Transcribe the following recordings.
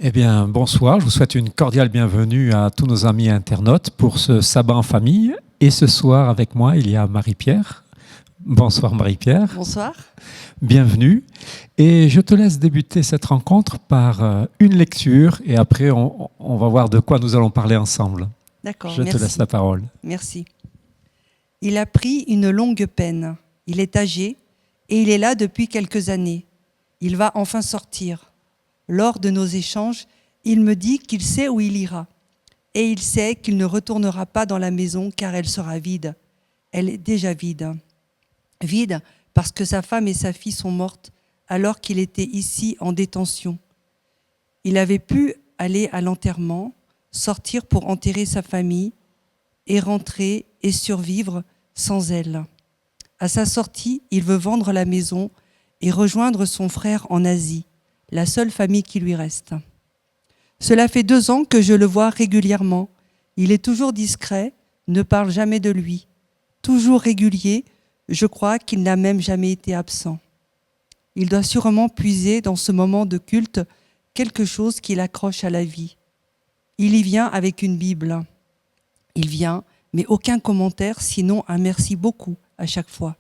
Eh bien, bonsoir. Je vous souhaite une cordiale bienvenue à tous nos amis internautes pour ce sabbat en famille. Et ce soir, avec moi, il y a Marie-Pierre. Bonsoir Marie-Pierre. Bonsoir. Bienvenue. Et je te laisse débuter cette rencontre par une lecture et après, on va voir de quoi nous allons parler ensemble. D'accord, Je te laisse la parole. Merci. Il a pris une longue peine. Il est âgé et il est là depuis quelques années. Il va enfin sortir. Lors de nos échanges, il me dit qu'il sait où il ira. Et il sait qu'il ne retournera pas dans la maison car elle sera vide. Elle est déjà vide. Vide parce que sa femme et sa fille sont mortes alors qu'il était ici en détention. Il avait pu aller à l'enterrement, sortir pour enterrer sa famille et rentrer et survivre sans elle. À sa sortie, il veut vendre la maison et rejoindre son frère en Asie, la seule famille qui lui reste. Cela fait 2 ans que je le vois régulièrement. Il est toujours discret, ne parle jamais de lui. Toujours régulier, je crois qu'il n'a même jamais été absent. Il doit sûrement puiser dans ce moment de culte quelque chose qui l'accroche à la vie. Il y vient avec une Bible. Il vient, mais aucun commentaire, sinon un merci beaucoup à chaque fois.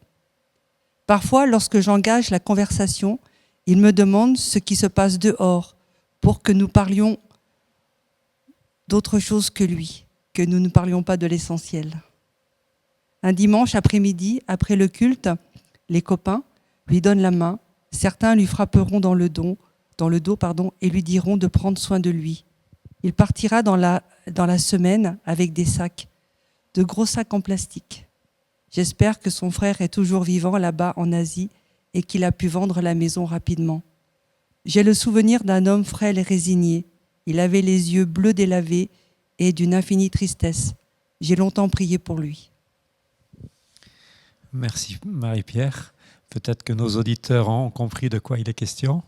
Parfois, lorsque j'engage la conversation, il me demande ce qui se passe dehors pour que nous parlions d'autre chose que lui, que nous ne parlions pas de l'essentiel. Un dimanche après-midi, après le culte, les copains lui donnent la main. Certains lui frapperont dans le dos, et lui diront de prendre soin de lui. Il partira dans la semaine avec des sacs, de gros sacs en plastique. J'espère que son frère est toujours vivant là-bas en Asie et qu'il a pu vendre la maison rapidement. J'ai le souvenir d'un homme frêle et résigné. Il avait les yeux bleus délavés et d'une infinie tristesse. J'ai longtemps prié pour lui. Merci Marie-Pierre. Peut-être que nos auditeurs ont compris de quoi il est question.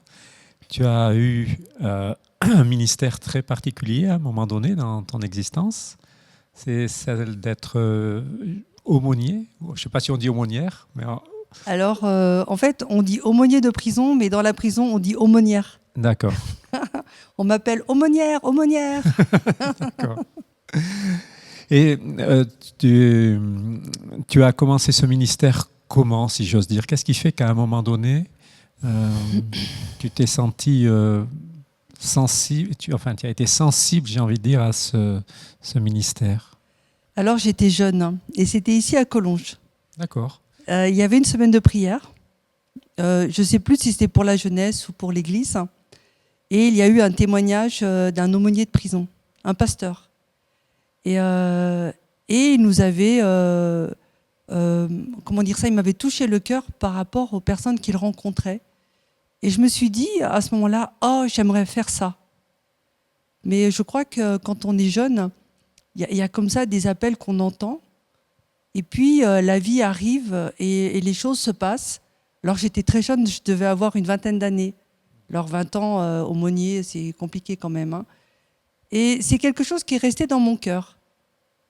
Tu as eu un ministère très particulier à un moment donné dans ton existence. C'est celle d'être aumônier. Je ne sais pas si on dit aumônière, mais... Alors, en fait, on dit aumônier de prison, mais dans la prison, on dit aumônière. D'accord. On m'appelle aumônière, aumônière. D'accord. Et tu as commencé ce ministère comment, si j'ose dire? Qu'est-ce qui fait qu'à un moment donné, tu t'es senti sensible, tu as été sensible, j'ai envie de dire, à ce ministère? Alors, j'étais jeune, et c'était ici à Collonges. D'accord. Il y avait une semaine de prière. Je ne sais plus si c'était pour la jeunesse ou pour l'église. Et il y a eu un témoignage d'un aumônier de prison, un pasteur. Et il nous avait, il m'avait touché le cœur par rapport aux personnes qu'il rencontrait. Et je me suis dit à ce moment-là, oh, j'aimerais faire ça. Mais je crois que quand on est jeune, il y a comme ça des appels qu'on entend. Et puis, la vie arrive et les choses se passent. Alors, j'étais très jeune, je devais avoir une 20aine d'années. Alors, 20 ans, aumônier, c'est compliqué quand même. Hein. Et c'est quelque chose qui est resté dans mon cœur.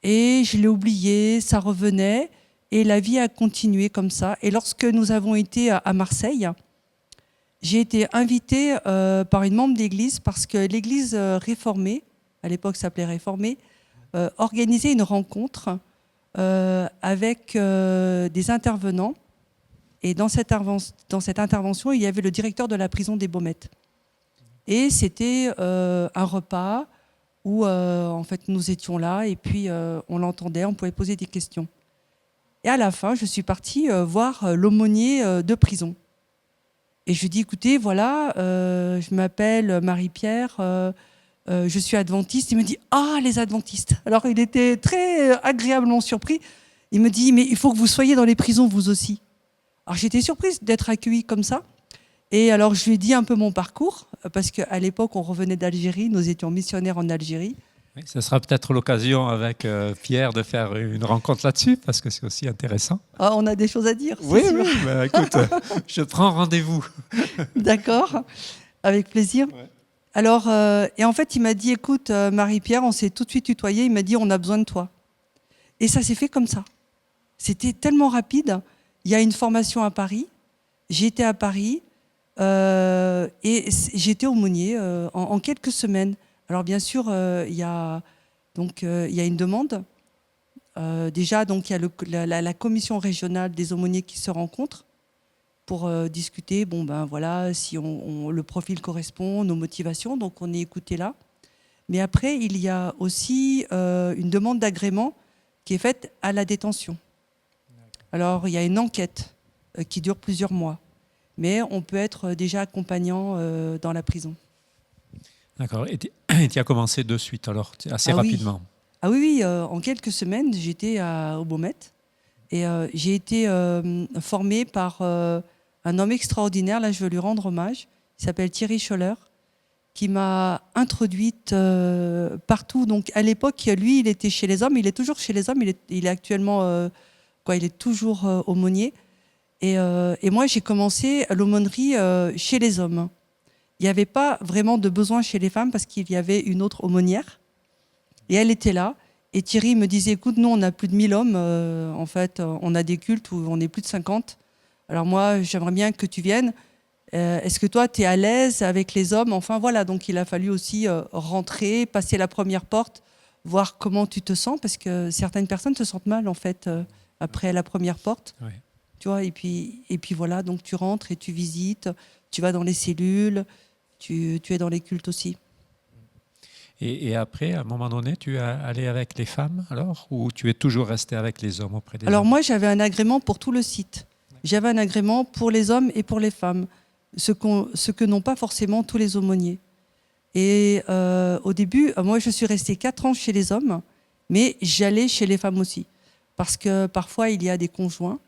Et je l'ai oublié, ça revenait. Et la vie a continué comme ça. Et lorsque nous avons été à Marseille, j'ai été invitée par une membre d'église parce que l'église réformée, à l'époque ça s'appelait réformée, organisait une rencontre avec des intervenants. Et dans cette intervention, il y avait le directeur de la prison des Baumettes. Et c'était un repas où en fait, nous étions là et puis on l'entendait, on pouvait poser des questions. Et à la fin, je suis partie voir l'aumônier de prison. Et je lui dis, écoutez, voilà, je m'appelle Marie-Pierre, je suis adventiste. Il me dit, ah, les adventistes. Alors, il était très agréablement surpris. Il me dit, mais il faut que vous soyez dans les prisons, vous aussi. Alors, j'étais surprise d'être accueillie comme ça. Et alors, je lui ai dit un peu mon parcours, parce qu'à l'époque, on revenait d'Algérie, nous étions missionnaires en Algérie. Oui, ce sera peut-être l'occasion avec Pierre de faire une rencontre là-dessus, parce que c'est aussi intéressant. Ah, on a des choses à dire, Oui, c'est sûr. oui, bah, écoute, je prends rendez-vous. D'accord, avec plaisir. Ouais. Alors, et en fait, il m'a dit, écoute, Marie-Pierre, on s'est tout de suite tutoyé, il m'a dit, on a besoin de toi. Et ça s'est fait comme ça. C'était tellement rapide. Il y a une formation à Paris, j'étais à Paris, et j'étais aumônier en quelques semaines. Alors bien sûr, il y a une demande. Déjà, donc, il y a la commission régionale des aumôniers qui se rencontre pour discuter, bon ben voilà, si le profil correspond, nos motivations, donc on est écouté là. Mais après, il y a aussi une demande d'agrément qui est faite à la détention. Alors, il y a une enquête qui dure plusieurs mois, mais on peut être déjà accompagnant dans la prison. D'accord. Et tu as commencé de suite, alors, assez rapidement. Ah oui, oui, en quelques semaines, j'étais au Beaumet et j'ai été formée par un homme extraordinaire, là je veux lui rendre hommage, il s'appelle Thierry Scholler, qui m'a introduite partout. Donc à l'époque, lui, il était chez les hommes, il est toujours chez les hommes, il est actuellement, il est toujours aumônier. Et moi, j'ai commencé l'aumônerie chez les hommes. Il n'y avait pas vraiment de besoin chez les femmes parce qu'il y avait une autre aumônière. Et elle était là. Et Thierry me disait, écoute, nous, on a plus de 1000 hommes. En fait, on a des cultes où on est plus de 50. Alors moi, j'aimerais bien que tu viennes. Est-ce que toi, tu es à l'aise avec les hommes? Enfin, voilà. Donc, il a fallu aussi rentrer, passer la première porte, voir comment tu te sens. Parce que certaines personnes se sentent mal, en fait, après la première porte. Oui. Tu vois, et puis voilà. Donc, tu rentres et tu visites. Tu vas dans les cellules. Tu es dans les cultes aussi. Et après, à un moment donné, tu es allé avec les femmes, alors, ou tu es toujours resté avec les hommes auprès des Alors hommes? moi, j'avais un agrément pour tout le site. J'avais un agrément pour les hommes et pour les femmes, ce que n'ont pas forcément tous les aumôniers. Et au début, moi, je suis restée 4 ans chez les hommes, mais j'allais chez les femmes aussi. Parce que parfois, il y a des conjoints,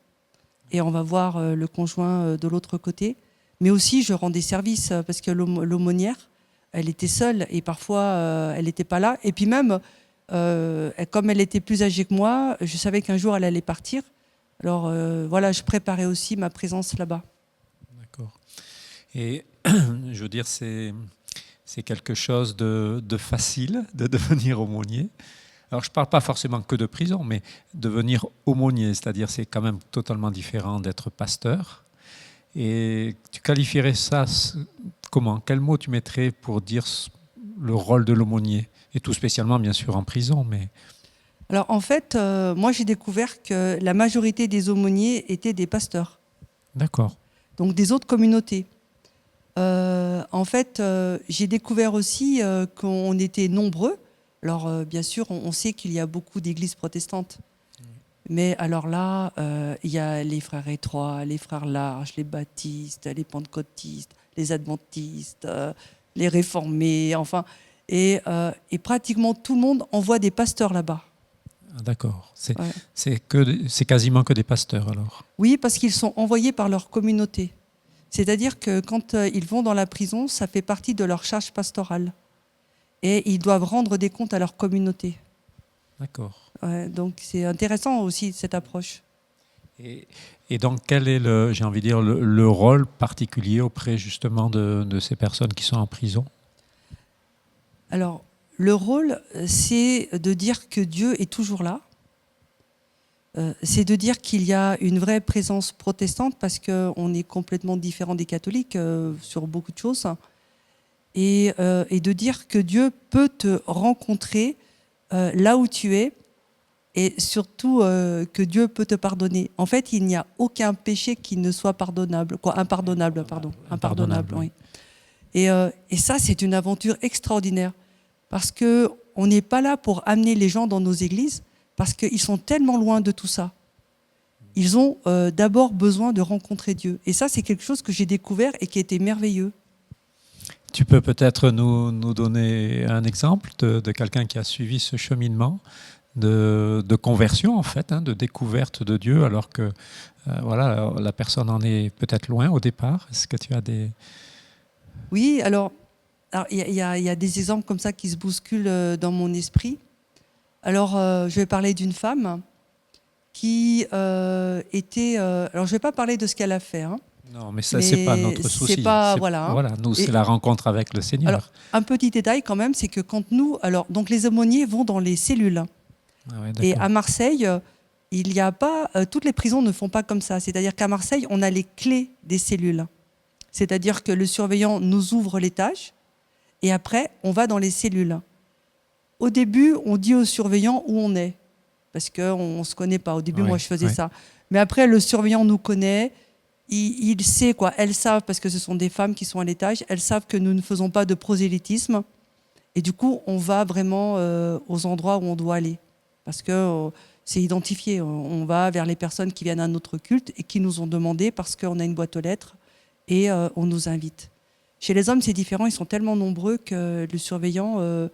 et on va voir le conjoint de l'autre côté. Mais aussi, je rendais service, parce que l'aumônière, elle était seule, et parfois, elle n'était pas là. Et puis même, comme elle était plus âgée que moi, je savais qu'un jour, elle allait partir. Alors voilà, je préparais aussi ma présence là-bas. D'accord. Et je veux dire, c'est quelque chose de facile de devenir aumônier. Alors, je ne parle pas forcément que de prison, mais devenir aumônier, c'est-à-dire c'est quand même totalement différent d'être pasteur. Et tu qualifierais ça comment? Quel mot tu mettrais pour dire le rôle de l'aumônier? Et tout spécialement, bien sûr, en prison, mais... Alors en fait, moi j'ai découvert que la majorité des aumôniers étaient des pasteurs, D'accord. donc des autres communautés. En fait, j'ai découvert aussi qu'on était nombreux. Alors bien sûr, on sait qu'il y a beaucoup d'églises protestantes. Mais alors là, il y a les frères étroits, les frères larges, les baptistes, les pentecôtistes, les adventistes, les réformés, enfin. Et pratiquement tout le monde envoie des pasteurs là-bas. Ah, d'accord. Ouais. C'est quasiment que des pasteurs, alors. Oui, parce qu'ils sont envoyés par leur communauté. C'est-à-dire que quand ils vont dans la prison, ça fait partie de leur charge pastorale. Et ils doivent rendre des comptes à leur communauté. D'accord. Ouais, donc c'est intéressant aussi cette approche. Et donc, quel est j'ai envie de dire, le rôle particulier auprès justement de ces personnes qui sont en prison? Alors, le rôle, c'est de dire que Dieu est toujours là. C'est de dire qu'il y a une vraie présence protestante parce qu'on est complètement différent des catholiques sur beaucoup de choses. Et de dire que Dieu peut te rencontrer là où tu es et surtout que Dieu peut te pardonner. En fait, il n'y a aucun péché qui ne soit pardonnable. Impardonnable, pardon. Impardonnable, oui. Et ça, c'est une aventure extraordinaire parce qu'on n'est pas là pour amener les gens dans nos églises parce qu'ils sont tellement loin de tout ça. Ils ont d'abord besoin de rencontrer Dieu. Et ça, c'est quelque chose que j'ai découvert et qui était merveilleux. Tu peux peut-être nous donner un exemple de quelqu'un qui a suivi ce cheminement de conversion, en fait, de découverte de Dieu, alors que voilà, la personne en est peut-être loin au départ. Est-ce que tu as des... Oui, alors, Alors, il y a des exemples comme ça qui se bousculent dans mon esprit. Alors, je vais parler d'une femme qui était... alors, je ne vais pas parler de ce qu'elle a fait, hein, Non, mais ça, c'est pas mais notre c'est souci. pas... Voilà. Hein. Voilà, nous, c'est Et, la rencontre avec le alors, Seigneur. un petit détail quand même, c'est que quand nous... Alors, donc, les aumôniers vont dans les cellules. Ah ouais, Et d'accord. à Marseille, il n'y a pas... toutes les prisons ne font pas comme ça. C'est-à-dire qu'à Marseille, on a les clés des cellules. C'est-à-dire que le surveillant nous ouvre l'étage et après, on va dans les cellules. Au début, on dit au surveillant où on est parce qu'on ne se connaît pas. Au début, Ouais, moi, je faisais ouais. ça. Mais après, le surveillant nous connaît. Il sait, quoi. Elles savent, parce que ce sont des femmes qui sont à l'étage, elles savent que nous ne faisons pas de prosélytisme. Et du coup, on va vraiment aux endroits où on doit aller. Parce que c'est identifié. On va vers les personnes qui viennent à notre culte et qui nous ont demandé parce qu'on a une boîte aux lettres et on nous invite. Chez les hommes, c'est différent. Ils sont tellement nombreux que le surveillant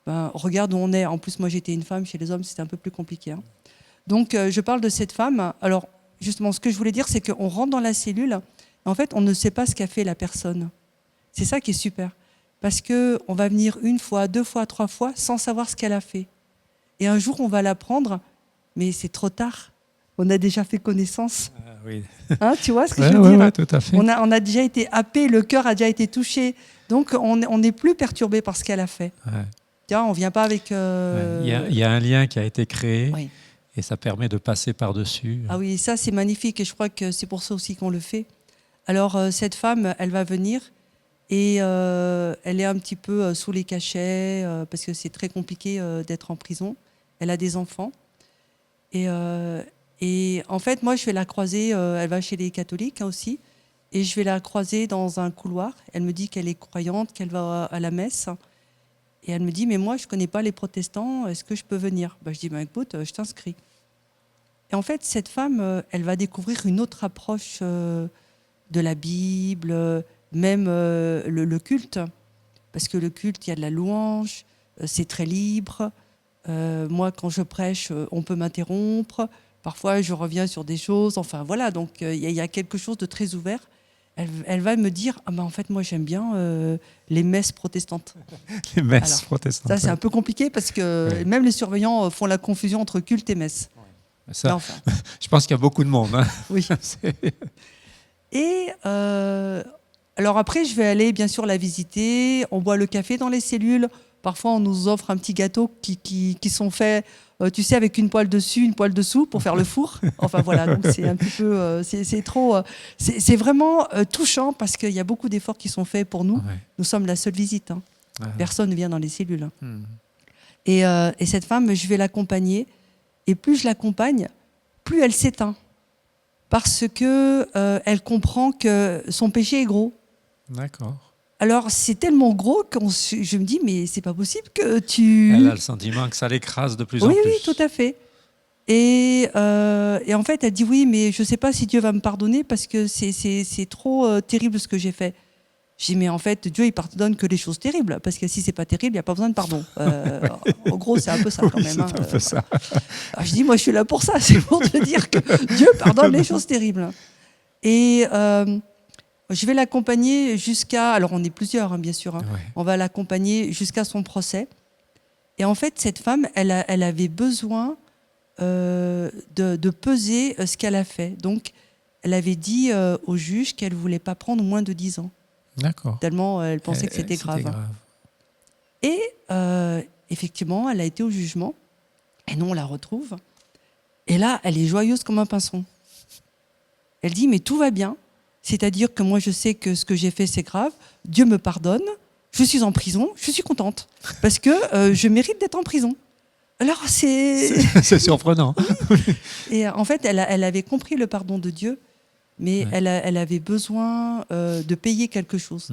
regarde où on est. En plus, moi, j'étais une femme. Chez les hommes, c'était un peu plus compliqué. Hein. Donc, je parle de cette femme. Alors, justement, ce que je voulais dire, c'est qu'on rentre dans la cellule. En fait, on ne sait pas ce qu'a fait la personne. C'est ça qui est super. Parce qu'on va venir une fois, deux fois, trois fois, sans savoir ce qu'elle a fait. Et un jour, on va l'apprendre, mais c'est trop tard. On a déjà fait connaissance. Ah, oui. Hein, tu vois ce que Ouais, je veux ouais, dire ouais, tout à fait. on a déjà été happé, le cœur a déjà été touché. Donc, on n'est plus perturbé par ce qu'elle a fait. Ouais. Tiens, on ne vient pas avec... Ouais. Il y a un lien qui a été créé Oui. et ça permet de passer par-dessus. Ah oui, ça, c'est magnifique. Et je crois que c'est pour ça aussi qu'on le fait. Alors, cette femme, elle va venir et elle est un petit peu sous les cachets parce que c'est très compliqué d'être en prison. Elle a des enfants. Et en fait, moi, je vais la croiser. Elle va chez les catholiques hein, aussi. Et je vais la croiser dans un couloir. Elle me dit qu'elle est croyante, qu'elle va à la messe. Et elle me dit, mais moi, je ne connais pas les protestants. Est-ce que je peux venir ? Je dis, écoute, je t'inscris. Et en fait, cette femme, elle va découvrir une autre approche de la Bible, même le culte. Parce que le culte, il y a de la louange, c'est très libre. Moi, quand je prêche, on peut m'interrompre. Parfois, je reviens sur des choses. Enfin, voilà, donc il y a quelque chose de très ouvert. Elle va me dire, en fait, moi, j'aime bien les messes protestantes. Les messes Alors, protestantes. ça, c'est un peu compliqué parce que Ouais. même les surveillants font la confusion entre culte et messe. Ça, Mais enfin, je pense qu'il y a beaucoup de monde. Hein. oui. Et alors après, je vais aller bien sûr la visiter. On boit le café dans les cellules. Parfois, on nous offre un petit gâteau qui sont faits, tu sais, avec une poêle dessus, une poêle dessous pour faire le four. Enfin voilà, donc c'est un petit peu, c'est trop, c'est vraiment touchant parce qu'il y a beaucoup d'efforts qui sont faits pour nous. Ouais. Nous sommes la seule visite. Hein. Ah. Personne ne vient dans les cellules. Hmm. Et cette femme, je vais l'accompagner. Et plus je l'accompagne, plus elle s'éteint. Parce que elle comprend que son péché est gros. D'accord. Alors c'est tellement gros que je me dis mais c'est pas possible que tu... Elle a le sentiment que ça l'écrase de plus en Oui, plus. oui, tout à fait. Et en fait, elle dit oui, mais je sais pas si Dieu va me pardonner parce que c'est trop terrible ce que j'ai fait. Je dis mais en fait, Dieu il pardonne que les choses terribles parce que si c'est pas terrible, il y a pas besoin de pardon. En gros, c'est un peu ça quand même. C'est un peu ça. Alors, je dis moi je suis là pour ça, c'est pour te dire que Dieu pardonne les choses terribles. Et je vais l'accompagner jusqu'à... Alors, on est plusieurs, hein, bien sûr. Hein. Ouais. On va l'accompagner jusqu'à son procès. Et en fait, cette femme, elle avait besoin de peser ce qu'elle a fait. Donc, elle avait dit au juge qu'elle ne voulait pas prendre moins de 10 ans. D'accord. Tellement elle pensait que c'était grave. Et effectivement, elle a été au jugement. Et nous, on la retrouve. Et là, elle est joyeuse comme un pinson. Elle dit, mais tout va bien. C'est-à-dire que moi, je sais que ce que j'ai fait, c'est grave. Dieu me pardonne. Je suis en prison. Je suis contente. Parce que je mérite d'être en prison. Alors, c'est surprenant. Et en fait, elle avait compris le pardon de Dieu, mais Ouais. elle avait besoin de payer quelque chose.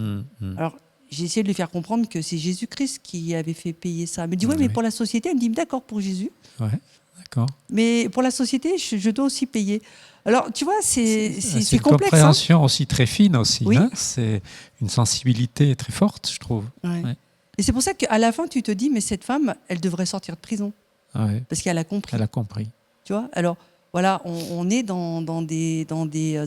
Alors, j'ai essayé de lui faire comprendre que c'est Jésus-Christ qui avait fait payer ça. Elle me dit, oui, mais pour la société. Elle me dit, d'accord, pour Jésus. Ouais, d'accord. Mais pour la société, je dois aussi payer. Alors, tu vois, c'est une complexe. Compréhension aussi très fine aussi. Oui. Hein, c'est une sensibilité très forte, je trouve. Ouais. Ouais. Et c'est pour ça qu'à la fin, tu te dis, mais cette femme, elle devrait sortir de prison. Ouais. Parce qu'elle a compris. Elle a compris. Tu vois. Alors, voilà, on est dans des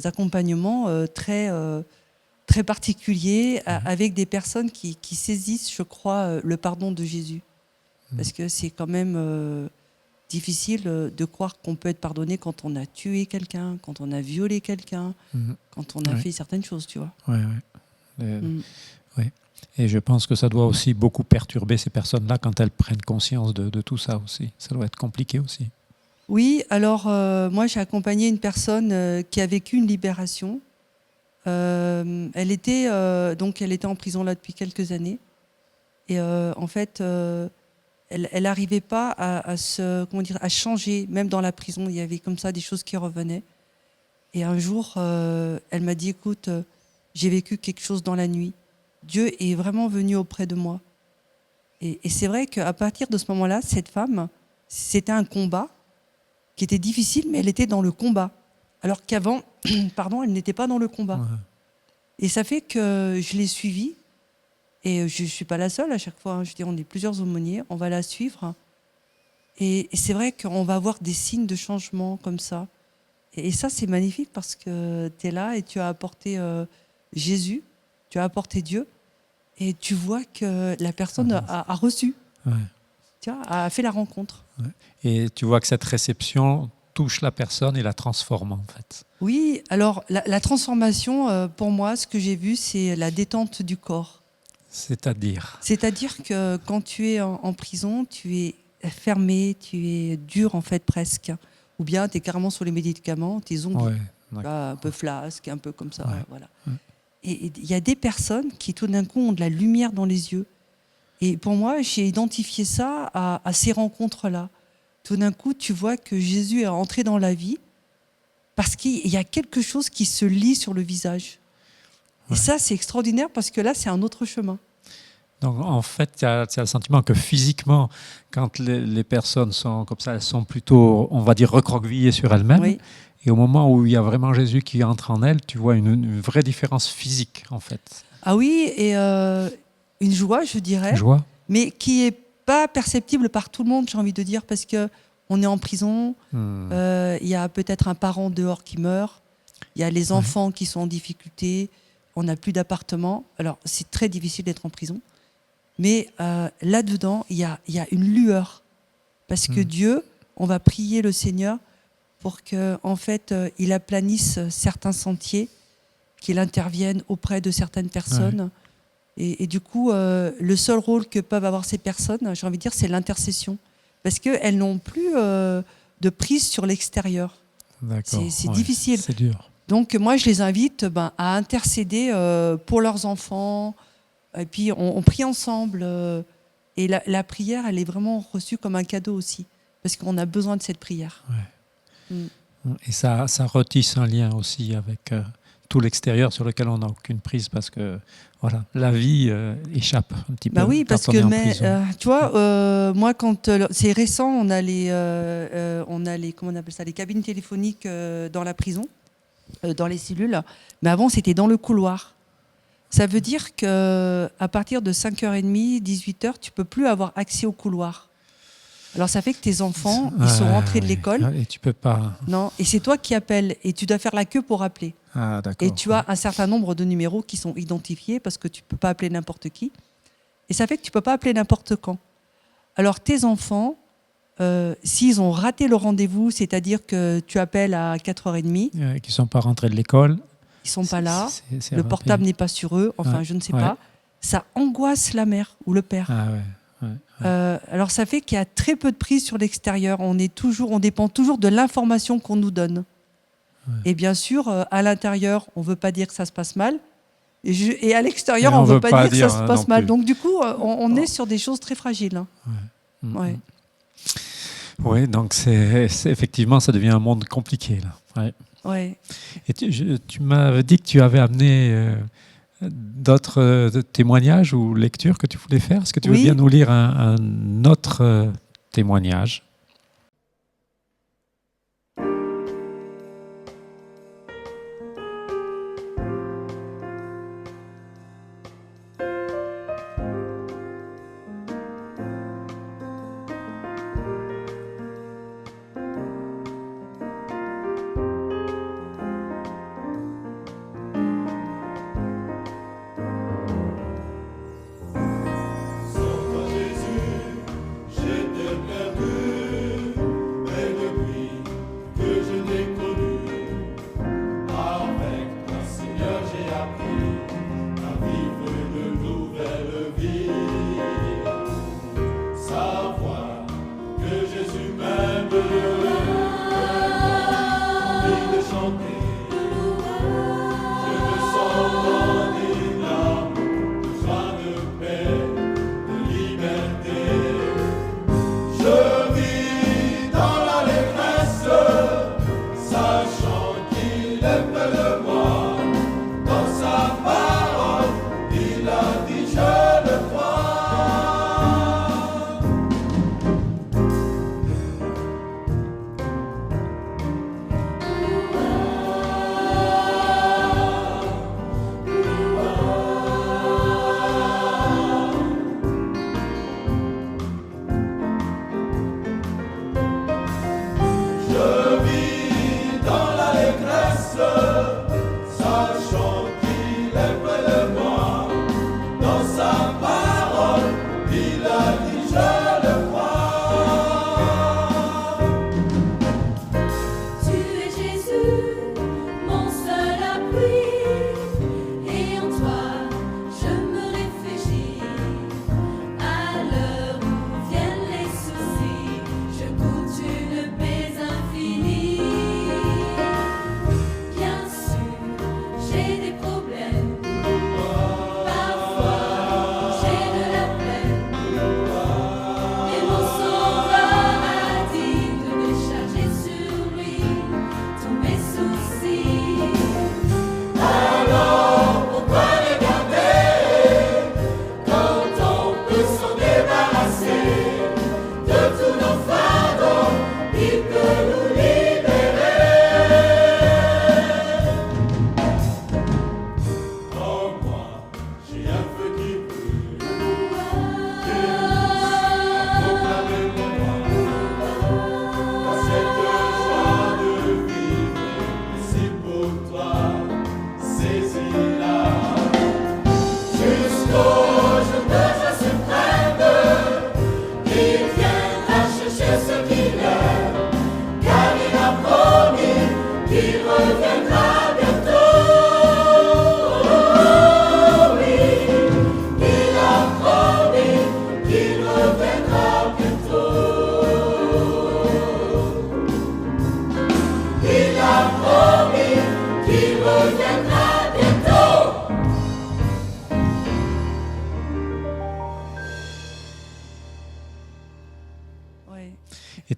accompagnements très très particulier avec des personnes qui saisissent, je crois, le pardon de Jésus. Parce que c'est quand même difficile de croire qu'on peut être pardonné quand on a tué quelqu'un, quand on a violé quelqu'un, quand on a fait certaines choses, tu vois. Ouais. Et je pense que ça doit aussi beaucoup perturber ces personnes-là quand elles prennent conscience de tout ça aussi. Ça doit être compliqué aussi. Oui, alors moi j'ai accompagné une personne qui a vécu une libération. Elle était en prison là depuis quelques années. Et en fait, elle n'arrivait pas à changer, même dans la prison. Il y avait comme ça des choses qui revenaient. Et un jour, elle m'a dit, écoute, j'ai vécu quelque chose dans la nuit. Dieu est vraiment venu auprès de moi. Et c'est vrai qu'à partir de ce moment-là, cette femme, c'était un combat qui était difficile, mais elle était dans le combat. Alors qu'avant, elle n'était pas dans le combat. Ouais. Et ça fait que je l'ai suivie. Et je ne suis pas la seule à chaque fois. Je dis, on est plusieurs aumôniers, on va la suivre. Et c'est vrai qu'on va avoir des signes de changement comme ça. Et ça, c'est magnifique parce que tu es là et tu as apporté Jésus, tu as apporté Dieu. Et tu vois que la personne a reçu, tu vois, a fait la rencontre. Ouais. Et tu vois que cette réception touche la personne et la transforme en fait. Oui, alors la transformation, pour moi, ce que j'ai vu, c'est la détente du corps. C'est-à-dire que quand tu es en prison, tu es fermé, tu es dur en fait presque. Ou bien tu es carrément sur les médicaments, tu es zombie. Un peu flasque, un peu comme ça. Voilà. Et il y a des personnes qui tout d'un coup ont de la lumière dans les yeux. Et pour moi, j'ai identifié ça à ces rencontres-là. Tout d'un coup, tu vois que Jésus est entré dans la vie parce qu'il y a quelque chose qui se lit sur le visage. Et ça, c'est extraordinaire parce que là, c'est un autre chemin. Donc, en fait, tu as le sentiment que physiquement, quand les personnes sont comme ça, elles sont plutôt, on va dire, recroquevillées sur elles-mêmes. Oui. Et au moment où il y a vraiment Jésus qui entre en elles, tu vois une vraie différence physique, en fait. Ah oui, et une joie, je dirais. Joie. Mais qui n'est pas perceptible par tout le monde, j'ai envie de dire, parce qu'on est en prison, y a peut-être un parent dehors qui meurt, il y a les enfants qui sont en difficulté, on n'a plus d'appartement. Alors, c'est très difficile d'être en prison. Mais là-dedans, il y a une lueur. Parce que Dieu, on va prier le Seigneur pour qu'en fait, il aplanisse certains sentiers, qu'il intervienne auprès de certaines personnes. Et du coup, le seul rôle que peuvent avoir ces personnes, j'ai envie de dire, c'est l'intercession. Parce qu'elles n'ont plus de prise sur l'extérieur. C'est difficile. C'est dur. Donc moi, je les invite à intercéder pour leurs enfants. Et puis on prie ensemble. Et la prière, elle est vraiment reçue comme un cadeau aussi. Parce qu'on a besoin de cette prière. Et ça retisse un lien aussi avec tout l'extérieur sur lequel on n'a aucune prise parce que voilà, la vie échappe un petit peu. Oui, parce que tu vois, moi quand c'est récent, on a les comment on appelle ça, les cabines téléphoniques dans la prison, dans les cellules. Mais avant, c'était dans le couloir. Ça veut dire qu'à partir de 5h30, 18h, tu ne peux plus avoir accès au couloir. Alors ça fait que tes enfants, ils sont rentrés de l'école. Et tu peux pas. Non, et c'est toi qui appelles. Et tu dois faire la queue pour appeler. Ah, d'accord. Et tu as un certain nombre de numéros qui sont identifiés parce que tu ne peux pas appeler n'importe qui. Et ça fait que tu ne peux pas appeler n'importe quand. Alors tes enfants, s'ils ont raté le rendez-vous, c'est-à-dire que tu appelles à 4h30. Qui ne sont pas rentrés de l'école. Ils ne sont pas là. Le portable n'est pas sur eux. Enfin, je ne sais pas. Ça angoisse la mère ou le père. Ah ouais. Alors ça fait qu'il y a très peu de prise sur l'extérieur. On dépend toujours de l'information qu'on nous donne. Et bien sûr, à l'intérieur, on ne veut pas dire que ça se passe mal. Et à l'extérieur, on ne veut pas dire que ça se passe mal. Donc du coup, on est sur des choses très fragiles. Oui, donc effectivement, ça devient un monde compliqué là. Et tu m'avais dit que tu avais amené d'autres témoignages ou lectures que tu voulais faire. Est-ce que tu veux bien nous lire un autre témoignage ? Et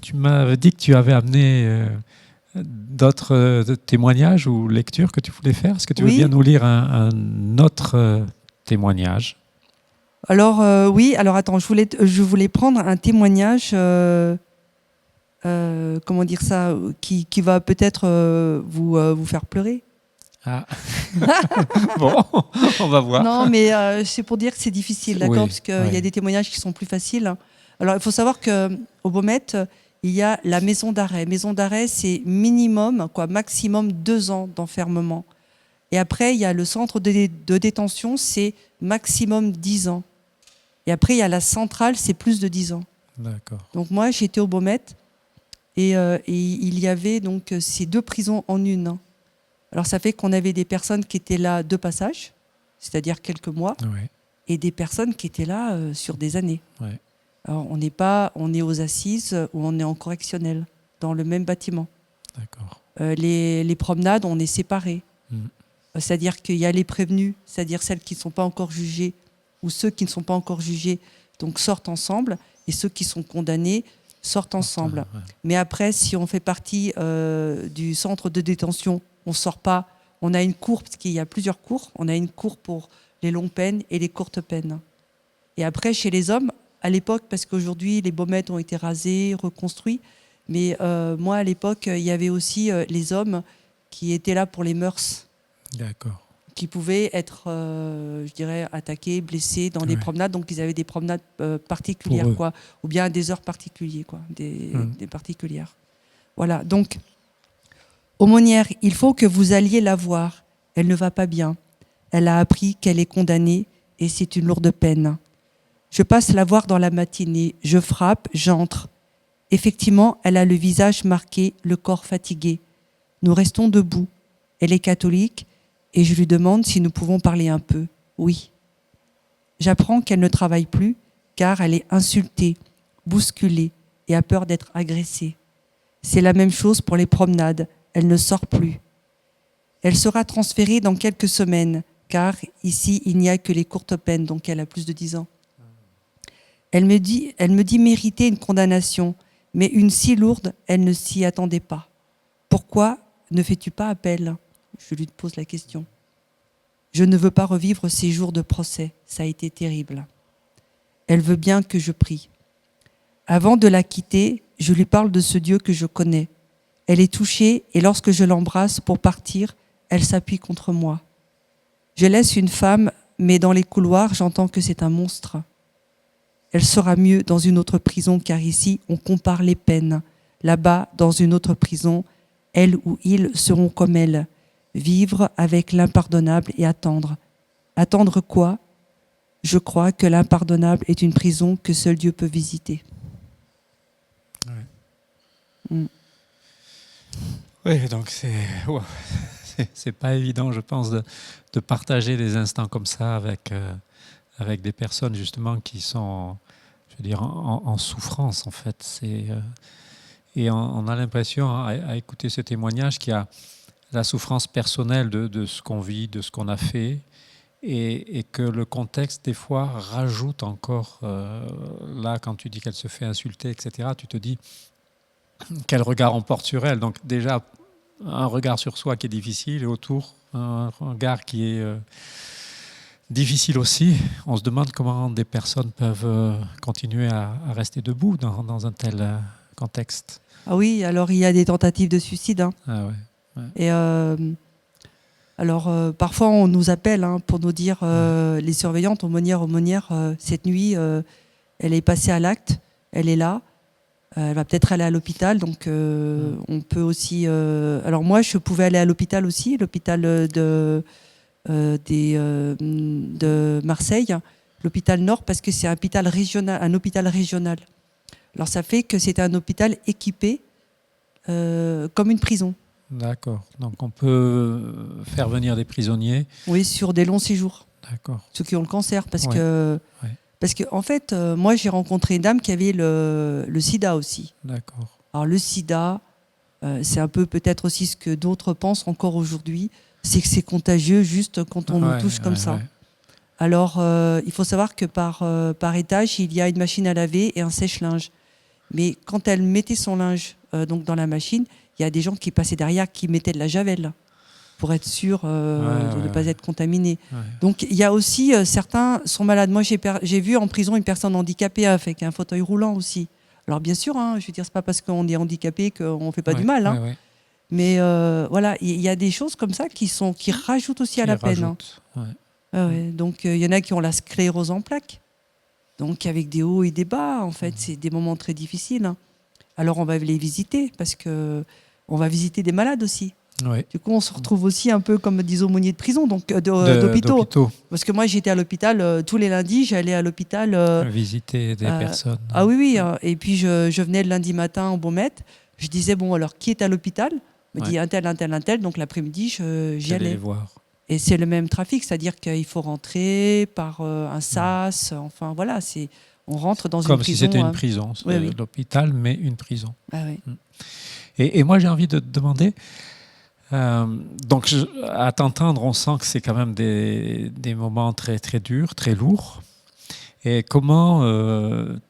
tu m'as dit que tu avais amené d'autres témoignages ou lectures que tu voulais faire. Est-ce que tu veux bien nous lire un autre témoignage ? Alors oui, alors attends, je voulais prendre un témoignage, comment dire ça, qui va peut-être vous faire pleurer. Ah. Bon, on va voir. Non, mais c'est pour dire que c'est difficile, d'accord, parce qu'il y a des témoignages qui sont plus faciles. Alors, il faut savoir qu'au Baumettes, il y a la maison d'arrêt. Maison d'arrêt, c'est minimum, maximum 2 ans d'enfermement. Et après, il y a le centre de détention, c'est maximum 10 ans. Et après, il y a la centrale, c'est plus de 10 ans. D'accord. Donc moi, j'étais au Baumettes et il y avait donc ces 2 prisons en une. Alors, ça fait qu'on avait des personnes qui étaient là de passage, c'est-à-dire quelques mois, et des personnes qui étaient là sur des années. Ouais. Alors, on est aux assises ou on est en correctionnel, dans le même bâtiment. D'accord. Les promenades, on est séparés. C'est-à-dire qu'il y a les prévenus, c'est-à-dire celles qui ne sont pas encore jugées, ou ceux qui ne sont pas encore jugés, donc sortent ensemble, et ceux qui sont condamnés sortent ensemble. Ouais. Mais après, si on fait partie du centre de détention, on ne sort pas. On a une cour, parce qu'il y a plusieurs cours. On a une cour pour les longues peines et les courtes peines. Et après, chez les hommes, à l'époque, parce qu'aujourd'hui, les Baumettes ont été rasés, reconstruits, mais moi, à l'époque, il y avait aussi les hommes qui étaient là pour les mœurs. D'accord. Qui pouvaient être, je dirais, attaqués, blessés dans des promenades. Donc, ils avaient des promenades particulières, quoi, ou bien à des heures particulières, quoi, des particulières. Voilà, donc, aumônière, il faut que vous alliez la voir. Elle ne va pas bien. Elle a appris qu'elle est condamnée et c'est une lourde peine. Je passe la voir dans la matinée. Je frappe, j'entre. Effectivement, elle a le visage marqué, le corps fatigué. Nous restons debout. Elle est catholique et je lui demande si nous pouvons parler un peu. Oui. J'apprends qu'elle ne travaille plus car elle est insultée, bousculée et a peur d'être agressée. C'est la même chose pour les promenades. Elle ne sort plus. Elle sera transférée dans quelques semaines car ici, il n'y a que les courtes peines, donc elle a plus de 10 ans. Elle me dit mériter une condamnation, mais une si lourde, elle ne s'y attendait pas. Pourquoi ne fais-tu pas appel ? Je lui pose la question. Je ne veux pas revivre ces jours de procès, ça a été terrible. Elle veut bien que je prie. Avant de la quitter, je lui parle de ce Dieu que je connais. Elle est touchée et lorsque je l'embrasse pour partir, elle s'appuie contre moi. Je laisse une femme, mais dans les couloirs, j'entends que c'est un monstre. Elle sera mieux dans une autre prison car ici, on compare les peines. Là-bas, dans une autre prison, elle ou il seront comme elle. Vivre avec l'impardonnable et attendre. Attendre quoi ? Je crois que l'impardonnable est une prison que seul Dieu peut visiter. Oui, donc c'est pas évident, je pense, de partager des instants comme ça avec des personnes justement qui sont, je veux dire, en souffrance en fait. Et on a l'impression à écouter ce témoignage qu'il y a la souffrance personnelle de ce qu'on vit, de ce qu'on a fait, et que le contexte des fois rajoute encore. Là, quand tu dis qu'elle se fait insulter, etc., tu te dis quel regard on porte sur elle. Donc déjà, un regard sur soi qui est difficile, et autour, un regard qui est difficile aussi. On se demande comment des personnes peuvent continuer à rester debout dans un tel contexte. Ah oui, alors il y a des tentatives de suicide. Hein. Ah ouais. Et parfois on nous appelle pour nous dire, les surveillantes, aumônières, cette nuit, elle est passée à l'acte, elle est là. Elle va peut-être aller à l'hôpital, donc on peut aussi... alors moi, je pouvais aller à l'hôpital aussi, l'hôpital de Marseille, l'hôpital Nord, parce que c'est un hôpital régional. Alors ça fait que c'était un hôpital équipé comme une prison. D'accord. Donc on peut faire venir des prisonniers. Oui, sur des longs séjours. D'accord. Ceux qui ont le cancer, parce Ouais. que... Ouais. Parce que en fait, moi j'ai rencontré une dame qui avait le sida aussi. D'accord. Alors le sida, c'est un peu peut-être aussi ce que d'autres pensent encore aujourd'hui, c'est que c'est contagieux juste quand on nous touche comme ça. Ouais. Alors il faut savoir que par étage, il y a une machine à laver et un sèche-linge. Mais quand elle mettait son linge donc dans la machine, il y a des gens qui passaient derrière qui mettaient de la javel pour être sûr de ne pas être contaminé. Ouais. Donc il y a aussi certains sont malades. Moi j'ai vu en prison une personne handicapée avec un fauteuil roulant aussi. Alors bien sûr, je veux dire, c'est pas parce qu'on est handicapé qu'on fait pas du mal. Ouais. Mais voilà, il y a des choses comme ça qui rajoutent aussi à la peine. Ouais. Donc il y en a qui ont la sclérose en plaques. Donc avec des hauts et des bas, en fait, c'est des moments très difficiles. Alors on va les visiter parce que on va visiter des malades aussi. Ouais. Du coup, on se retrouve aussi un peu comme des aumôniers de prison, donc d'hôpitaux. Parce que moi, j'étais à l'hôpital tous les lundis, j'allais à l'hôpital visiter des personnes. Ah oui. Et puis je venais le lundi matin au Beaumet. Je disais bon, alors qui est à l'hôpital ? On me dit un tel. Donc l'après-midi, j'y allais. Les voir. Et c'est le même trafic, c'est-à-dire qu'il faut rentrer par un sas. Enfin voilà, on rentre dans une prison. Comme si c'était une prison, l'hôpital, mais une prison. Ah oui. Et moi, j'ai envie de te demander. Donc, à t'entendre, on sent que c'est quand même des moments très, très durs, très lourds. Et comment,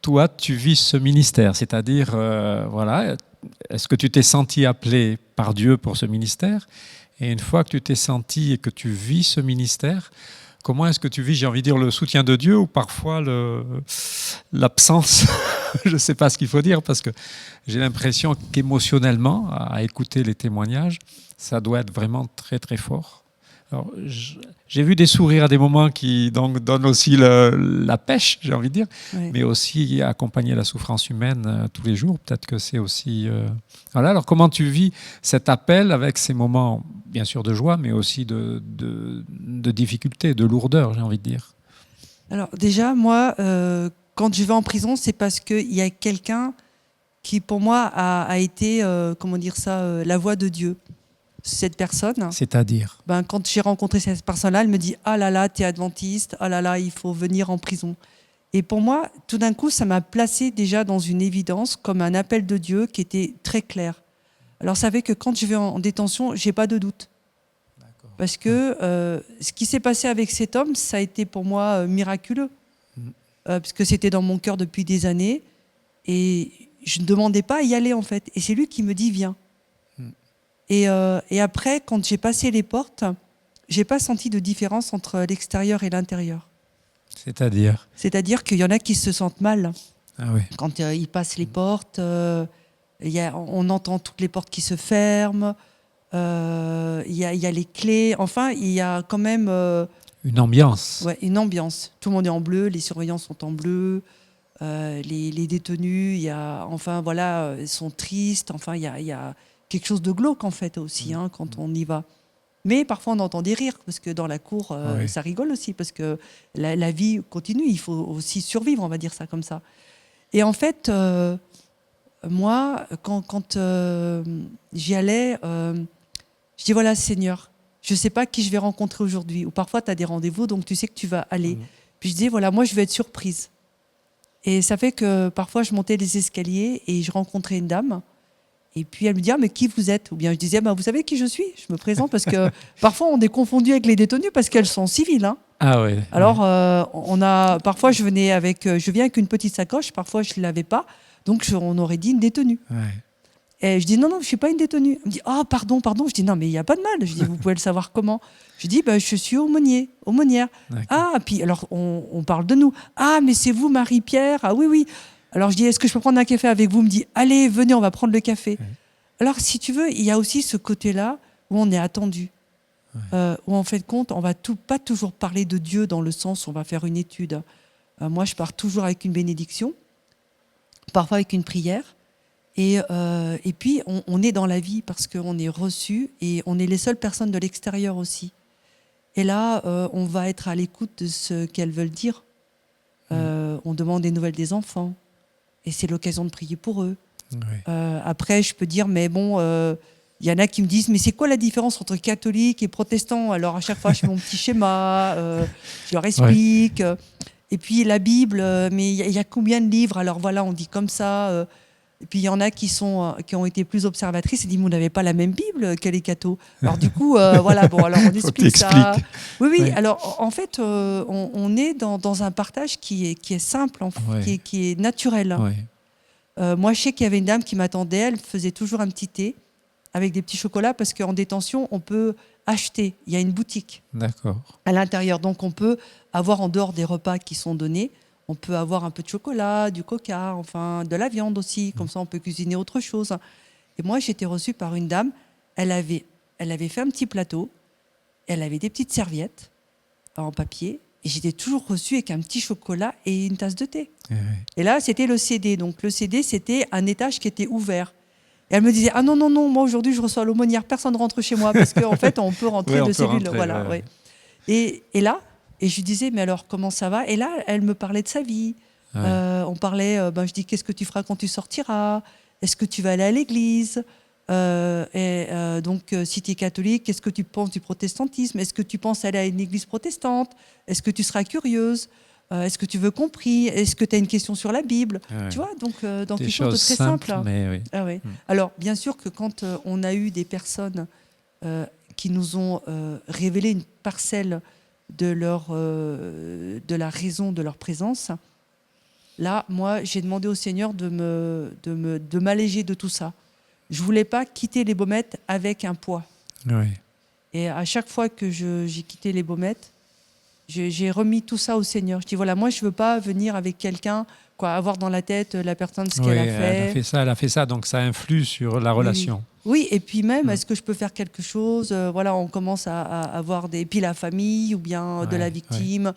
toi, tu vis ce ministère ? C'est-à-dire, voilà, est-ce que tu t'es senti appelé par Dieu pour ce ministère ? Et une fois que tu t'es senti et que tu vis ce ministère, comment est-ce que tu vis, j'ai envie de dire, le soutien de Dieu ou parfois l'absence ? Je ne sais pas ce qu'il faut dire parce que j'ai l'impression qu'émotionnellement, à écouter les témoignages, ça doit être vraiment très très fort. Alors, j'ai vu des sourires à des moments qui donc donnent aussi la pêche, j'ai envie de dire, mais aussi accompagner la souffrance humaine tous les jours. Peut-être que c'est aussi... Voilà. Alors comment tu vis cet appel avec ces moments, bien sûr, de joie, mais aussi de difficulté, de lourdeur, j'ai envie de dire. Alors déjà, moi, quand je vais en prison, c'est parce qu'il y a quelqu'un qui, pour moi, a été, la voix de Dieu. cette personne. C'est-à-dire? Quand j'ai rencontré cette personne-là, elle me dit « Ah là là, t'es adventiste, ah là là, il faut venir en prison ». Et pour moi, tout d'un coup, ça m'a placé déjà dans une évidence, comme un appel de Dieu qui était très clair. Alors, ça fait que quand je vais en détention, j'ai pas de doute. D'accord. Parce que ce qui s'est passé avec cet homme, ça a été pour moi miraculeux. Parce que c'était dans mon cœur depuis des années. Et je ne demandais pas à y aller, en fait. Et c'est lui qui me dit « Viens ». Et après, quand j'ai passé les portes, j'ai pas senti de différence entre l'extérieur et l'intérieur. C'est-à-dire? C'est-à-dire qu'il y en a qui se sentent mal. Ah oui. Quand ils passent les portes, on entend toutes les portes qui se ferment, il y a les clés. Enfin, il y a quand même Une ambiance. ouais, une ambiance. Tout le monde est en bleu, les surveillants sont en bleu, les détenus, enfin, voilà, sont tristes. Enfin, il y a quelque chose de glauque en fait aussi quand on y va. Mais parfois on entend des rires parce que dans la cour Oui. ça rigole aussi parce que la vie continue, il faut aussi survivre, on va dire ça comme ça. Et en fait, moi, quand j'y allais, je dis voilà Seigneur, je ne sais pas qui je vais rencontrer aujourd'hui. Ou parfois tu as des rendez-vous donc tu sais que tu vas aller. Puis je dis voilà, moi je vais être surprise. Et ça fait que parfois je montais les escaliers et je rencontrais une dame. Et puis elle me dit ah, mais qui vous êtes? Ou bien je disais vous savez qui je suis? Je me présente parce que parfois on est confondu avec les détenus parce qu'elles sont civiles. Hein. Ah ouais. Alors parfois je viens avec une petite sacoche, parfois je ne l'avais pas, donc on aurait dit une détenue. Ouais. Et je dis non, je ne suis pas une détenue. Elle me dit ah pardon. Je dis non mais il n'y a pas de mal. Je dis vous pouvez le savoir comment? Je dis je suis aumônière. D'accord. Ah puis alors on parle de nous. Ah mais c'est vous Marie-Pierre? Ah oui. Alors je dis est-ce que je peux prendre un café avec vous? Elle me dit allez venez on va prendre le café. Alors si tu veux il y a aussi ce côté-là où on est attendu. Où en fait compte, on va pas toujours parler de Dieu dans le sens où on va faire une étude. Moi, je pars toujours avec une bénédiction, parfois avec une prière. Et puis, on est dans la vie parce qu'on est reçu et on est les seules personnes de l'extérieur aussi. Et là, on va être à l'écoute de ce qu'elles veulent dire. On demande des nouvelles des enfants et c'est l'occasion de prier pour eux. Oui. Après, je peux dire, mais bon... il y en a qui me disent, mais c'est quoi la différence entre catholique et protestant? Alors à chaque fois, je fais mon petit schéma, je leur explique. Et puis la Bible, mais il y a combien de livres? Alors voilà, on dit comme ça. Et puis il y en a qui ont été plus observatrices et disent, vous n'avez pas la même Bible que les cathos. Alors du coup, voilà, bon, alors on explique ça. Oui. Ouais. Alors en fait, on est dans un partage qui est simple, qui est naturel. Ouais. Moi, je sais qu'il y avait une dame qui m'attendait, elle faisait toujours un petit thé avec des petits chocolats parce qu'en détention, on peut acheter. Il y a une boutique à l'intérieur. Donc, on peut avoir en dehors des repas qui sont donnés, on peut avoir un peu de chocolat, du coca, enfin de la viande aussi. Comme ça, on peut cuisiner autre chose. Et moi, j'ai été reçue par une dame. Elle avait fait un petit plateau. Elle avait des petites serviettes en papier. Et j'étais toujours reçue avec un petit chocolat et une tasse de thé. Et là, c'était le CD. Donc, le CD, c'était un étage qui était ouvert. Et elle me disait ah non, moi aujourd'hui je reçois l'aumônière, personne ne rentre chez moi parce qu'en fait on peut rentrer de cellule. Voilà, ouais. Et là, et je lui disais mais alors comment ça va? Et là, elle me parlait de sa vie. On parlait, je dis qu'est-ce que tu feras quand tu sortiras? Est-ce que tu vas aller à l'église? Donc si tu es catholique, qu'est-ce que tu penses du protestantisme? Est-ce que tu penses aller à une église protestante? Est-ce que tu seras curieuse? Est-ce que tu veux compris? Est-ce que tu as une question sur la Bible? Tu vois, donc dans quelque chose de très simple. Mais oui. Ah ouais. Alors, bien sûr que quand on a eu des personnes qui nous ont révélé une parcelle de la raison de leur présence, là, moi, j'ai demandé au Seigneur de m'alléger de tout ça. Je ne voulais pas quitter les Baumettes avec un poids. Oui. Et à chaque fois que j'ai quitté les Baumettes, j'ai remis tout ça au Seigneur. Je dis voilà, moi je veux pas venir avec quelqu'un, avoir dans la tête la personne ce qu'elle a fait. Elle a fait ça, donc ça influe sur la relation. Oui, et puis même, est-ce que je peux faire quelque chose? Voilà, on commence à avoir et puis la famille ou bien de la victime,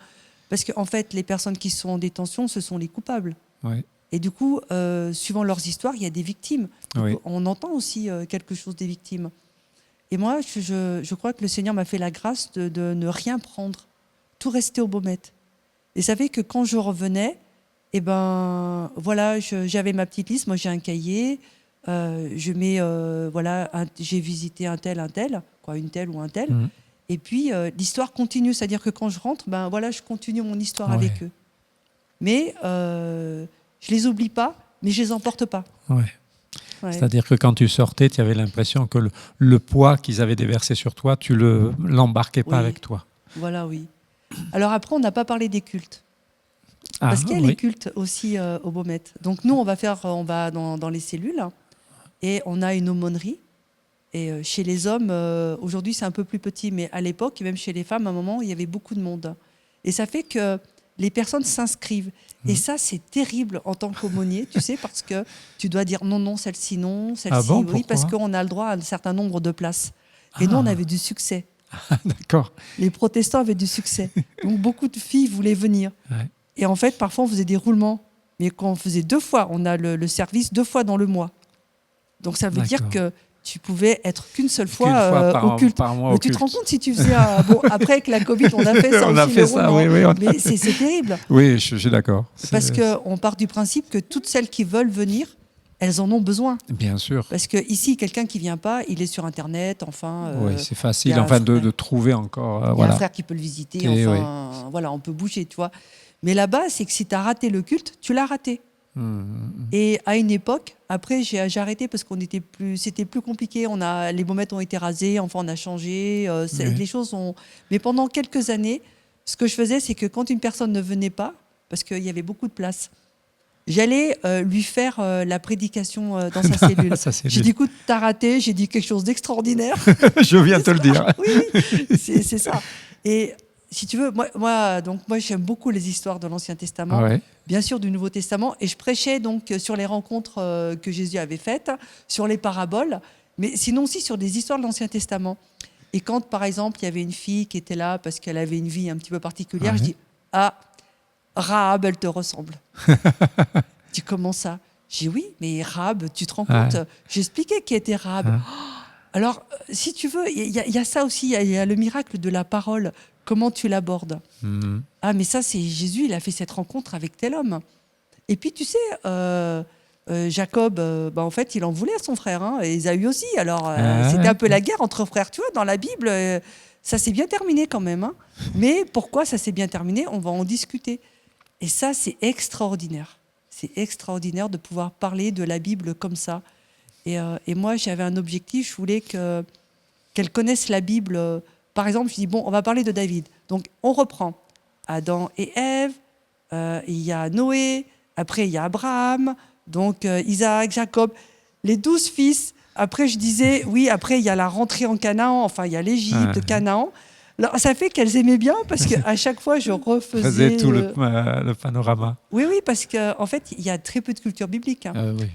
parce qu'en fait, les personnes qui sont en détention, ce sont les coupables. Et du coup, suivant leurs histoires, il y a des victimes. Donc, on entend aussi quelque chose des victimes. Et moi, je crois que le Seigneur m'a fait la grâce de ne rien prendre. Tout restait aux Baumettes. Et ça fait que quand je revenais, voilà, j'avais ma petite liste. Moi, j'ai un cahier. je mets, voilà, j'ai visité un tel, quoi, une telle ou un tel. Et puis, l'histoire continue. C'est-à-dire que quand je rentre, ben, voilà, je continue mon histoire avec eux. Mais je les oublie pas, mais je les emporte pas. Ouais. C'est-à-dire que quand tu sortais, tu avais l'impression que le poids qu'ils avaient déversé sur toi, tu l'embarquais pas avec toi. Voilà, oui. Alors après, on n'a pas parlé des cultes. Parce qu'il y a les cultes aussi au Baumettes. Donc nous, on va dans les cellules et on a une aumônerie. Et chez les hommes, aujourd'hui, c'est un peu plus petit, mais à l'époque, et même chez les femmes, à un moment, il y avait beaucoup de monde. Et ça fait que les personnes s'inscrivent. Et ça, c'est terrible en tant qu'aumônier, tu sais, parce que tu dois dire non, celle-ci non, celle-ci oui, parce qu'on a le droit à un certain nombre de places. Et nous, on avait du succès. D'accord. Les protestants avaient du succès. Donc, beaucoup de filles voulaient venir. Ouais. Et en fait, parfois, on faisait des roulements. Mais quand on faisait 2 fois, on a le service 2 fois dans le mois. Donc, ça veut dire que tu pouvais être qu'une seule fois au culte. Mais tu te rends compte si tu faisais bon, après avec la Covid, on a fait ça on aussi. A fait ça, oui, mais c'est terrible. Oui, je suis d'accord. Parce qu'on part du principe que toutes celles qui veulent venir, elles en ont besoin. Bien sûr. Parce que ici, quelqu'un qui vient pas, il est sur Internet, enfin. Oui, c'est facile, enfin de trouver encore. Il y a un frère qui peut le visiter, enfin, voilà, on peut bouger, tu vois. Mais là-bas, c'est que si tu as raté le culte, tu l'as raté. Et à une époque, après j'ai arrêté parce c'était plus compliqué. Les Baumettes ont été rasés, enfin on a changé. Les choses ont. Mais pendant quelques années, ce que je faisais, c'est que quand une personne ne venait pas, parce qu'il y avait beaucoup de place, j'allais lui faire la prédication dans sa cellule. J'ai dit, écoute, t'as raté. J'ai dit quelque chose d'extraordinaire. Je viens te le dire. Oui, c'est ça. Et si tu veux, moi j'aime beaucoup les histoires de l'Ancien Testament, bien sûr du Nouveau Testament, et je prêchais donc sur les rencontres que Jésus avait faites, sur les paraboles, mais sinon aussi sur des histoires de l'Ancien Testament. Et quand, par exemple, il y avait une fille qui était là parce qu'elle avait une vie un petit peu particulière, je dis, ah, Rahab, elle te ressemble. Je dis, comment ça? J'ai dit, oui, mais Rahab, tu te rends compte? J'expliquais qui était Rahab. Alors, si tu veux, il y a ça aussi, il y a le miracle de la parole. Comment tu l'abordes? Ah, mais ça, c'est Jésus, il a fait cette rencontre avec tel homme. Et puis, tu sais, Jacob, en fait, il en voulait à son frère, hein, et Ésaü aussi. Alors, c'était un peu la guerre entre frères. Tu vois, dans la Bible, ça s'est bien terminé quand même. Hein. Mais pourquoi ça s'est bien terminé? On va en discuter. Et ça, c'est extraordinaire. C'est extraordinaire de pouvoir parler de la Bible comme ça. Et moi, j'avais un objectif, je voulais qu'elle connaisse la Bible. Par exemple, je dis, bon, on va parler de David. Donc, on reprend Adam et Ève, il y a Noé, après, il y a Abraham, donc Isaac, Jacob, les 12 fils. Après, je disais, oui, après, il y a la rentrée en Canaan, enfin, il y a l'Égypte, Canaan. Alors, ça fait qu'elles aimaient bien parce qu'à chaque fois, je refaisais tout le panorama. Oui, parce qu'en fait, il y a très peu de culture biblique. Hein. Oui,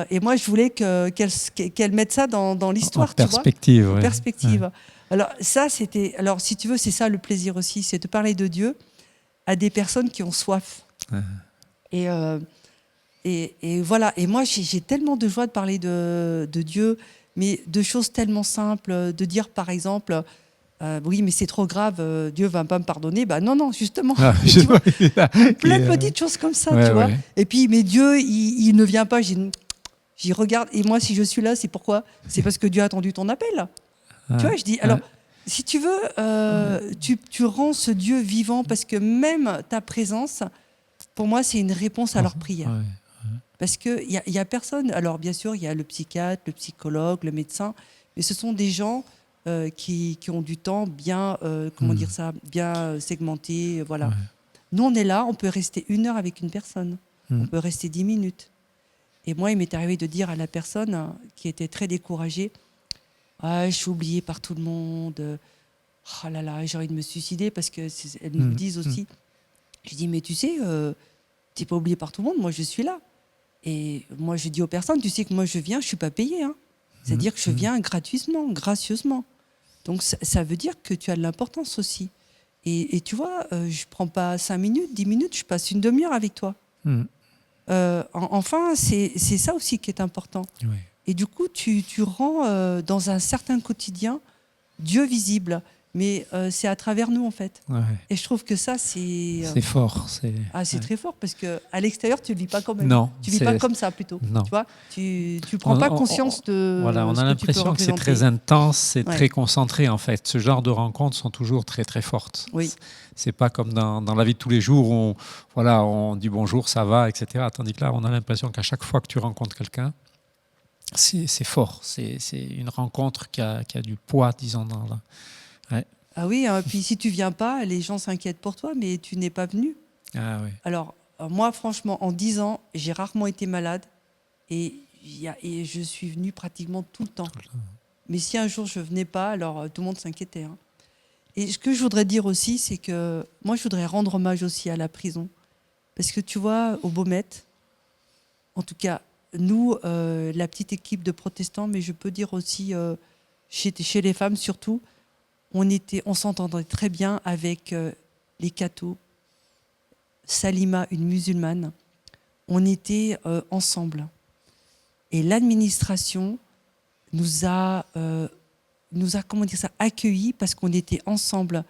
et moi, je voulais qu'elle mette ça dans l'histoire. En perspective. Tu vois, en perspective. Alors, ça, c'était. Alors, si tu veux, c'est ça le plaisir aussi, c'est de parler de Dieu à des personnes qui ont soif. Et voilà. Et moi, j'ai tellement de joie de parler de Dieu, mais de choses tellement simples, de dire, par exemple. Oui, mais c'est trop grave, Dieu va pas me pardonner. Bah non, justement. Tu vois, plein de petites choses comme ça, tu vois. Et puis, mais Dieu, il ne vient pas. J'y regarde. Et moi, si je suis là, c'est pourquoi? C'est parce que Dieu a attendu ton appel. Tu vois, je dis, alors, si tu veux, tu rends ce Dieu vivant parce que même ta présence, pour moi, c'est une réponse à leur prière. Parce qu'il y a personne. Alors, bien sûr, il y a le psychiatre, le psychologue, le médecin, mais ce sont des gens qui ont du temps bien, dire ça, bien segmenté, voilà. Nous, on est là, on peut rester 1 heure avec une personne, on peut rester 10 minutes. Et moi, il m'est arrivé de dire à la personne qui était très découragée, je suis oubliée par tout le monde, oh là là, j'ai envie de me suicider, parce qu'elles me le disent aussi. Je dis, mais tu sais, tu n'es pas oubliée par tout le monde, moi je suis là. Et moi, je dis aux personnes, tu sais que moi je viens, je ne suis pas payée, hein. C'est-à-dire que je viens gratuitement, gracieusement. Donc, ça veut dire que tu as de l'importance aussi. Et tu vois, je ne prends pas 5 minutes, 10 minutes, je passe une demi-heure avec toi. Enfin, c'est ça aussi qui est important. Et du coup, tu rends dans un certain quotidien Dieu visible. mais c'est à travers nous en fait. Ouais. Et je trouve que ça, c'est fort. c'est Ouais. très fort parce qu'à l'extérieur, tu ne le vis pas comme Non, tu vis pas comme ça plutôt. Non. Tu vois, tu prends pas conscience de voilà, on ce a que tu peux l'impression que c'est représenter. très intense, c'est Ouais. très concentré en fait. Ce genre de rencontres sont toujours très très fortes. Oui. C'est pas comme dans la vie de tous les jours où on dit bonjour, ça va, etc. Tandis que là, on a l'impression qu'à chaque fois que tu rencontres quelqu'un, c'est fort. C'est une rencontre qui a du poids, disons. Ouais. Ah oui, hein, puis si tu viens pas, les gens s'inquiètent pour toi, mais tu n'es pas venu. Ah oui. Alors, moi, franchement, en 10 ans, j'ai rarement été malade et je suis venue pratiquement tout le temps. Mais si un jour je venais pas, alors tout le monde s'inquiétait. Hein. Et ce que je voudrais dire aussi, c'est que moi, je voudrais rendre hommage aussi à la prison. Parce que tu vois, au Baumettes, en tout cas, nous, la petite équipe de protestants, mais je peux dire aussi chez les femmes surtout, on s'entendait très bien avec les cathos, Salima, une musulmane. On était ensemble. Et l'administration nous a comment dire ça, accueillis parce qu'on était ensemble.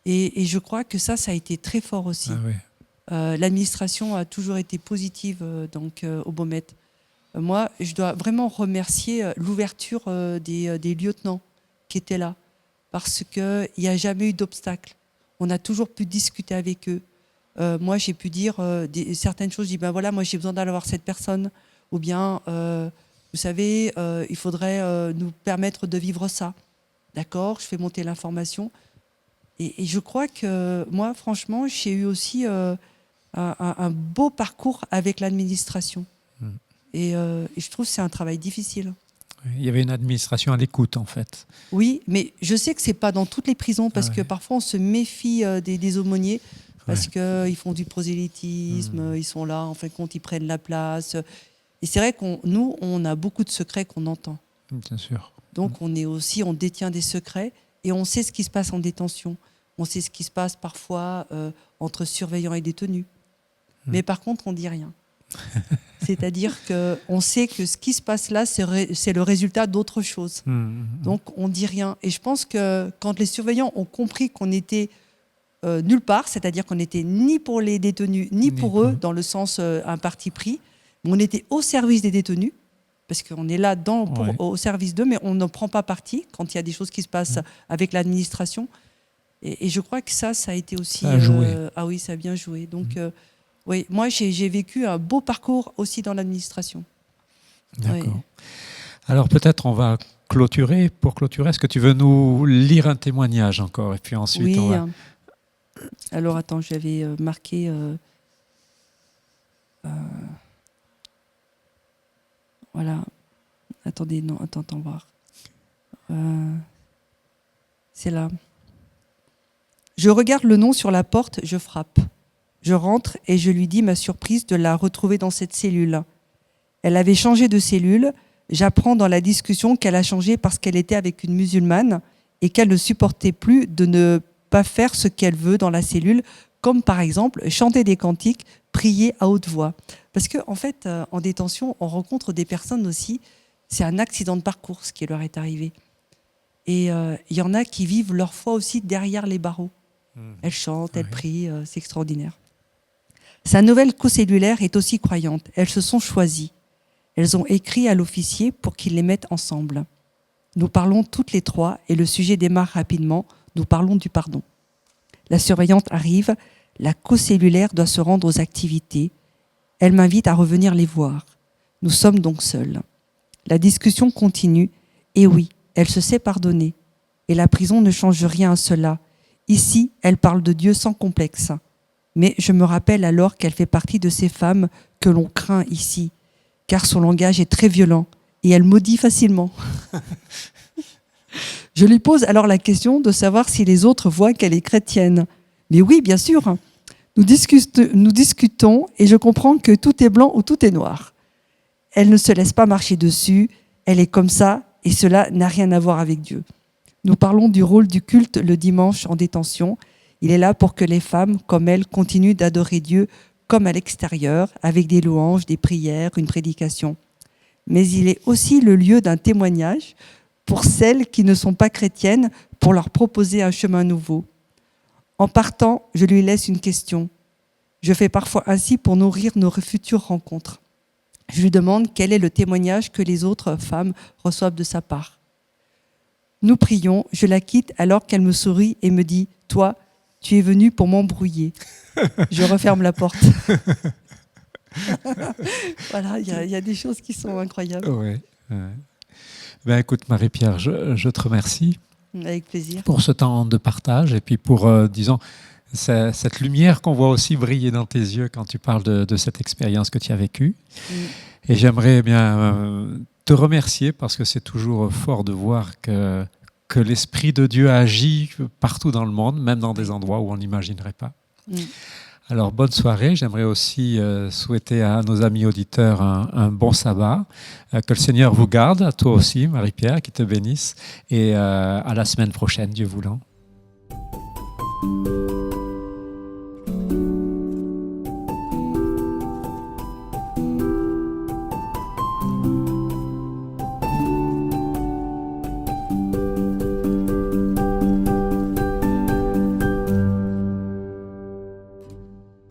Et je crois que ça a été très fort aussi. Ah oui. L'administration a toujours été positive au Baumettes. Moi, je dois vraiment remercier l'ouverture des lieutenants qui étaient là. Parce qu'il n'y a jamais eu d'obstacle. On a toujours pu discuter avec eux. Moi, j'ai pu dire certaines choses. Je dis, ben voilà, moi, j'ai besoin d'aller voir cette personne. Ou bien, vous savez, il faudrait nous permettre de vivre ça. D'accord, je fais monter l'information. Et je crois que moi, franchement, j'ai eu aussi un beau parcours avec l'administration. Et je trouve que c'est un travail difficile. Il y avait une administration à l'écoute, en fait. Oui, mais je sais que ce n'est pas dans toutes les prisons, parce que parfois on se méfie des aumôniers, parce qu'ils font du prosélytisme, ils sont là, en fin de compte, ils prennent la place. Et c'est vrai nous, on a beaucoup de secrets qu'on entend. Bien sûr. Donc on détient des secrets, et on sait ce qui se passe en détention. On sait ce qui se passe parfois entre surveillants et détenus. Mais par contre, on ne dit rien. C'est-à-dire qu'on sait que ce qui se passe là, c'est le résultat d'autre chose. Donc, on ne dit rien. Et je pense que quand les surveillants ont compris qu'on était nulle part, c'est-à-dire qu'on n'était ni pour les détenus, ni pour eux, dans le sens un parti pris, mais on était au service des détenus, parce qu'on est là au service d'eux, mais on ne prend pas parti quand il y a des choses qui se passent avec l'administration. Et je crois que ça a été aussi... Ça a joué. Ah oui, ça a bien joué. Donc... oui, moi j'ai vécu un beau parcours aussi dans l'administration. D'accord. Oui. Alors peut-être on va clôturer. Pour clôturer, est-ce que tu veux nous lire un témoignage encore? Et puis ensuite oui. on va... Alors attends, j'avais marqué... voilà. Attendez, non, attends voir. C'est là. Je regarde le nom sur la porte, je frappe. Je rentre et je lui dis ma surprise de la retrouver dans cette cellule. Elle avait changé de cellule. J'apprends dans la discussion qu'elle a changé parce qu'elle était avec une musulmane et qu'elle ne supportait plus de ne pas faire ce qu'elle veut dans la cellule, comme par exemple chanter des cantiques, prier à haute voix. Parce qu'en fait, en détention, on rencontre des personnes aussi, c'est un accident de parcours ce qui leur est arrivé. Et il y en a qui vivent leur foi aussi derrière les barreaux. Elles chantent, elles prient, c'est extraordinaire. Sa nouvelle co-cellulaire est aussi croyante. Elles se sont choisies. Elles ont écrit à l'officier pour qu'il les mette ensemble. Nous parlons toutes les trois et le sujet démarre rapidement. Nous parlons du pardon. La surveillante arrive. La co-cellulaire doit se rendre aux activités. Elle m'invite à revenir les voir. Nous sommes donc seuls. La discussion continue. Et oui, elle se sait pardonner. Et la prison ne change rien à cela. Ici, elle parle de Dieu sans complexe. Mais je me rappelle alors qu'elle fait partie de ces femmes que l'on craint ici, car son langage est très violent et elle maudit facilement. Je lui pose alors la question de savoir si les autres voient qu'elle est chrétienne. Mais oui, bien sûr. Nous discutons et je comprends que tout est blanc ou tout est noir. Elle ne se laisse pas marcher dessus, elle est comme ça et cela n'a rien à voir avec Dieu. Nous parlons du rôle du culte le dimanche en détention. Il est là pour que les femmes, comme elle, continuent d'adorer Dieu comme à l'extérieur, avec des louanges, des prières, une prédication. Mais il est aussi le lieu d'un témoignage pour celles qui ne sont pas chrétiennes, pour leur proposer un chemin nouveau. En partant, je lui laisse une question. Je fais parfois ainsi pour nourrir nos futures rencontres. Je lui demande quel est le témoignage que les autres femmes reçoivent de sa part. Nous prions, je la quitte alors qu'elle me sourit et me dit « Toi, tu es venu pour m'embrouiller. » Je referme la porte. Voilà, il y a des choses qui sont incroyables. Ouais. Ben, écoute, Marie-Pierre, je te remercie. Avec plaisir. Pour ce temps de partage et puis pour, disons, cette lumière qu'on voit aussi briller dans tes yeux quand tu parles de cette expérience que tu as vécue. Et j'aimerais bien te remercier parce que c'est toujours fort de voir que l'Esprit de Dieu agit partout dans le monde, même dans des endroits où on n'imaginerait pas. Alors, bonne soirée. J'aimerais aussi souhaiter à nos amis auditeurs un bon sabbat. Que le Seigneur vous garde, à toi aussi, Marie-Pierre, qui te bénisse. Et à la semaine prochaine, Dieu voulant.